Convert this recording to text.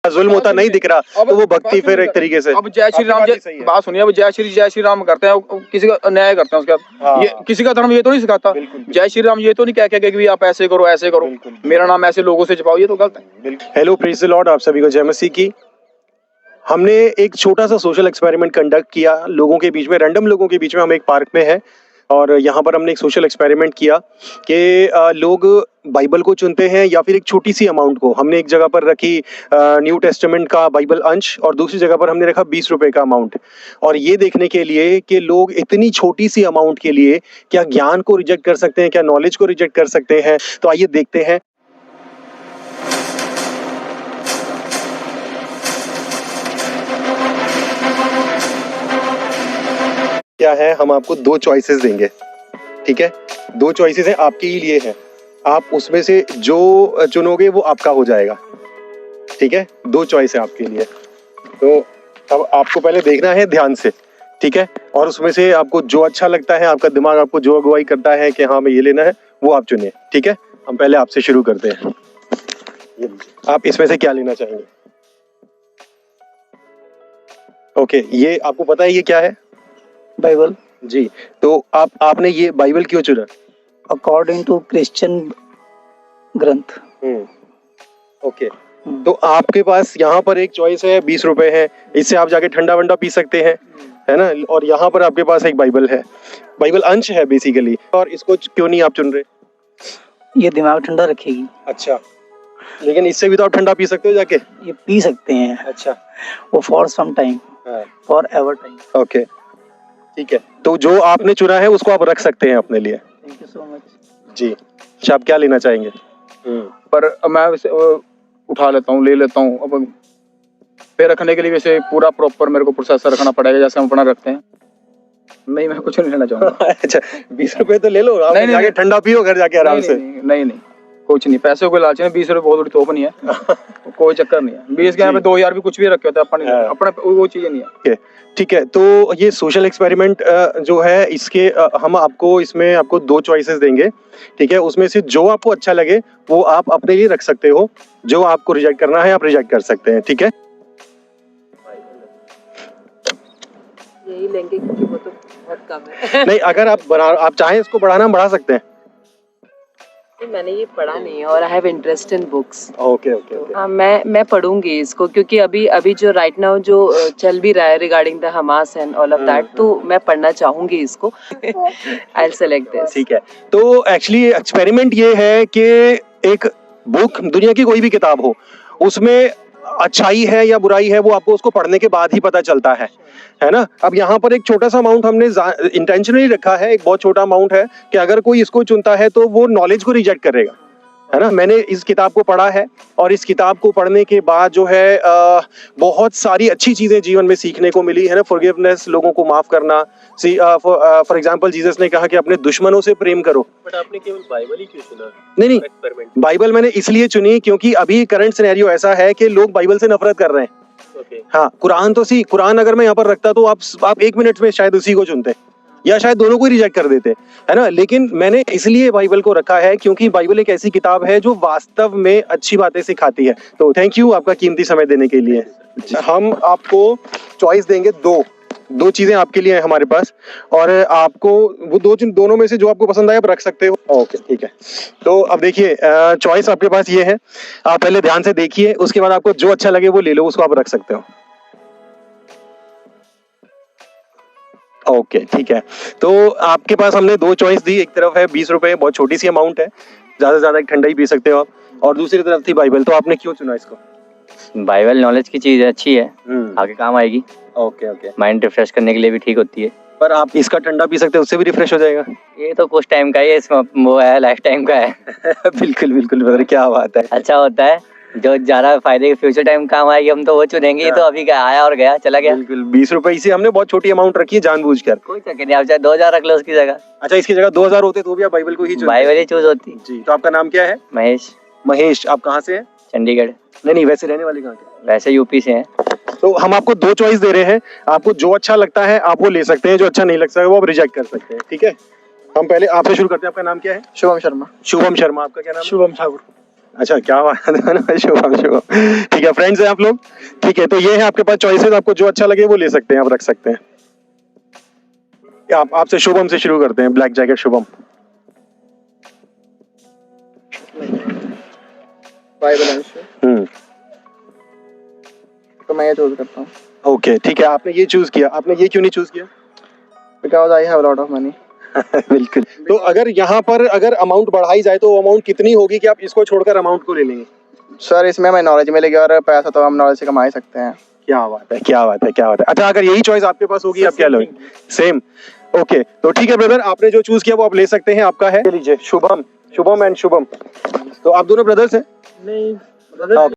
जुल्म होता नहीं दिख रहा, तो वो भक्ति फिर एक तरीके से। अब जय श्री राम, बात सुनिए, अब जय श्री राम करते हैं, किसी का अन्याय करते हैं उसका, ये किसी का धर्म ये तो नहीं सिखाता। जय श्री राम ये तो नहीं कह के कि आप ऐसे करो ऐसे करो, मेरा नाम ऐसे लोगों से छुपाओ, ये तो गलत है। हेलो प्रेज़ द लॉर्ड, आप सभी को जय मसीह की। हमने एक छोटा सा सोशल एक्सपेरिमेंट कंडक्ट किया लोगों के बीच में, रैंडम लोगों के बीच में। हम एक पार्क में है और यहाँ पर हमने एक सोशल एक्सपेरिमेंट किया कि लोग बाइबल को चुनते हैं या फिर एक छोटी सी अमाउंट को। हमने एक जगह पर रखी न्यू टेस्टामेंट का बाइबल अंश और दूसरी जगह पर हमने रखा 20 रुपए का अमाउंट, और ये देखने के लिए कि लोग इतनी छोटी सी अमाउंट के लिए क्या ज्ञान को रिजेक्ट कर सकते हैं, क्या नॉलेज को रिजेक्ट कर सकते हैं। तो आइए देखते हैं। क्या है, हम आपको 2 चॉइसेस देंगे, ठीक है। 2 चॉइसेस हैं, आपके ही लिए है। आप उसमें से जो चुनोगे वो आपका हो जाएगा, ठीक है। 2 चॉइस है आपके लिए। तो अब आपको पहले देखना है ध्यान से, ठीक है, और उसमें से आपको जो अच्छा लगता है, आपका दिमाग आपको जो अगुवाई करता है कि हाँ हमें ये लेना है, वो आप चुनिए, ठीक है। हम पहले आपसे शुरू करते हैं। आप इसमें से क्या लेना चाहेंगे? ओके, ये आपको पता है ये क्या है? बाइबल जी। तो आपने ये बाइबल क्यों चुना? अकॉर्डिंग टू क्रिश्चियन ग्रंथ। ओके। तो आपके पास यहाँ पर एक चॉइस है, 20 रुपए है, इससे आप जाके ठंडा वंडा पी सकते हैं, है ना। और यहाँ पर आपके पास एक बाइबल है, बाइबल अंश है बेसिकली, और इसको क्यों नहीं आप चुन रहे? ये दिमाग ठंडा रखेगी। अच्छा, लेकिन इससे भी तो आप ठंडा पी सकते हो जाके। ये पी सकते हैं। अच्छा, वो for some time, for ever time. Okay, ठीक है। तो जो आपने चुना है उसको आप रख सकते हैं अपने लिए। थैंक यू सो मच जी। अच्छा, आप क्या लेना चाहेंगे? पर मैं वैसे उठा लेता हूँ, ले लेता हूँ। अब पे रखने के लिए वैसे पूरा प्रॉपर मेरे को प्रोसेसर रखना पड़ेगा, जैसे हम अपना रखते हैं। नहीं, मैं कुछ नहीं लेना चाहूंगा। अच्छा, 20 रुपए तो ले लो, आप नहीं, जाके ठंडा पियो घर जाके आराम से। नहीं, कुछ नहीं, पैसे को लालच में 20 रुपए बहुत बड़ी तोप नहीं है। कोई चक्कर नहीं है। 20 के यहाँ पे 2000 भी कुछ भी रखे होते हैं, अपने वो चीजें नहीं है। ठीक है। तो ये सोशल एक्सपेरिमेंट जो है, इसके हम आपको इसमें आपको 2 चॉइसेस देंगे, ठीक है। उसमें से जो आपको अच्छा लगे वो आप अपने लिए रख सकते हो, जो आपको रिजेक्ट करना है आप रिजेक्ट कर सकते हैं, ठीक है। यही लेंगे क्योंकि वो तो बहुत कम है। नहीं, अगर आप चाहें इसको बढ़ाना, हम बढ़ा सकते हैं। मैंने ये पढ़ा नहीं है और I have interest in books. Okay. हाँ, मैं पढ़ूंगी इसको, क्योंकि अभी जो राइट नाउ जो चल भी रहा है regarding the Hamas and all of that, तो मैं पढ़ना चाहूंगी इसको। I will select this. ठीक है। तो एक्चुअली एक्सपेरिमेंट ये है कि एक बुक, दुनिया की कोई भी किताब हो, उसमें अच्छाई है या बुराई है वो आपको उसको पढ़ने के बाद ही पता चलता है ना। अब यहाँ पर एक छोटा सा अमाउंट हमने इंटेंशनली रखा है, एक बहुत छोटा अमाउंट है कि अगर कोई इसको चुनता है तो वो नॉलेज को रिजेक्ट करेगा, है ना। मैंने इस किताब को पढ़ा है और इस किताब को पढ़ने के बाद जो है बहुत सारी अच्छी चीजें जीवन में सीखने को मिली, है ना। फॉरगिवनेस, लोगों को माफ करना। फॉर एग्जांपल जीसस ने कहा कि अपने दुश्मनों से प्रेम करो। बट आपने केवल बाइबल ही क्यों चुना? नहीं, एक्सपेरिमेंट बाइबल मैंने इसलिए चुनी क्योंकि अभी करंट सिनेरियो ऐसा है कि लोग बाइबल से नफरत कर रहे हैं। ओके। हाँ, कुरान अगर मैं यहाँ पर रखता तो आप 1 मिनट में शायद उसी को चुनते, या शायद दोनों को ही रिजेक्ट कर देते, है ना। लेकिन मैंने इसलिए बाइबल को रखा है क्योंकि बाइबल एक ऐसी किताब है जो वास्तव में अच्छी बातें सिखाती है। तो थैंक यू आपका कीमती समय देने के लिए। हम आपको चॉइस देंगे, दो चीजें आपके लिए हैं हमारे पास, और आपको वो दोनों में से जो आपको पसंद आए आप रख सकते हो। ओके, ठीक है। तो अब देखिए, चॉइस आपके पास ये है, आप पहले ध्यान से देखिए, उसके बाद आपको जो अच्छा लगे वो ले लो, उसको आप रख सकते हो। ओके, ठीक है। तो आपके पास हमने 2 चॉइस दी, एक तरफ है 20 रुपए, बहुत छोटी सी अमाउंट है, ज्यादा से ज्यादा एक ठंडा ही पी सकते हो आप, और दूसरी तरफ थी बाइबल। तो आपने क्यों चुना इसको? बाइबल नॉलेज की चीज है, अच्छी है, आगे काम आएगी। ओके। माइंड रिफ्रेश करने के लिए भी ठीक होती है। पर आप इसका ठंडा पी सकते हो, उससे भी रिफ्रेश हो जाएगा। ये तो कुछ टाइम का ही है, इसमें वो है लाइफ टाइम का है। बिल्कुल ब्रदर, क्या बात है। अच्छा होता है, जो ज्यादा फायदे के फ्यूचर टाइम काम आएगी हम तो वो चुनेंगे। ये तो अभी का आया और गया, चला गया। बिल्कुल, 20 रुपए इसे हमने बहुत छोटी अमाउंट रखी है जानबूझकर। कोई चक्कर नहीं, आप चाहे 2000 रख लो उसकी जगह। अच्छा, इसकी जगह 2000 होते तो भी आप बाइबल को ही चुनते? बाइबल ही चूज होती जी। तो आपका नाम क्या है? महेश। आप कहाँ से हैं? चंडीगढ़। नहीं, वैसे रहने वाले कहाँ के? वैसे यूपी से हैं। तो हम आपको 2 चॉइस दे रहे हैं, आपको जो अच्छा लगता है आप वो ले सकते हैं, जो अच्छा नहीं लगता है वो आप रिजेक्ट कर सकते हैं, ठीक है। हम पहले आपसे शुरू करते हैं। आपका नाम क्या है? शुभम शर्मा। शुभम शर्मा। आपका क्या नाम है? शुभम ठाकुर। अच्छा क्या बात है ना, शुभम शुभम। ठीक है फ्रेंड्स हैं आप लोग, ठीक है, तो ये है आपके पास चॉइसेस, आपको जो अच्छा लगे वो ले सकते हैं, आप रख सकते हैं। आप आपसे शुभम से शुरू करते हैं, black jacket Shubham. Bible and show, तो मैं ये चूज करता हूँ ओके ठीक है, आपने ये चूज किया, आपने ये क्यों नहीं चूज किया? Because I have lot of money. बिल्कुल। तो अगर यहाँ पर अगर अमाउंट बढ़ाई जाए तो अमाउंट कितनी होगी कि आप इसको छोड़कर अमाउंट को ले लेंगे? सर इसमें हमें नॉलेज मिलेगी और पैसा तो हम नॉलेज से कमा ही सकते हैं। क्या बात है, क्या बात है, क्या बात है। अच्छा अगर यही चॉइस आपके पास होगी आप क्या लोगे? सेम, ओके तो ठीक है ब्रदर, आपने जो चूज किया वो आप ले सकते हैं, आपका है। लीजिए शुभम, शुभम एंड शुभम, तो आप दोनों ब्रदर्स हैं? नहीं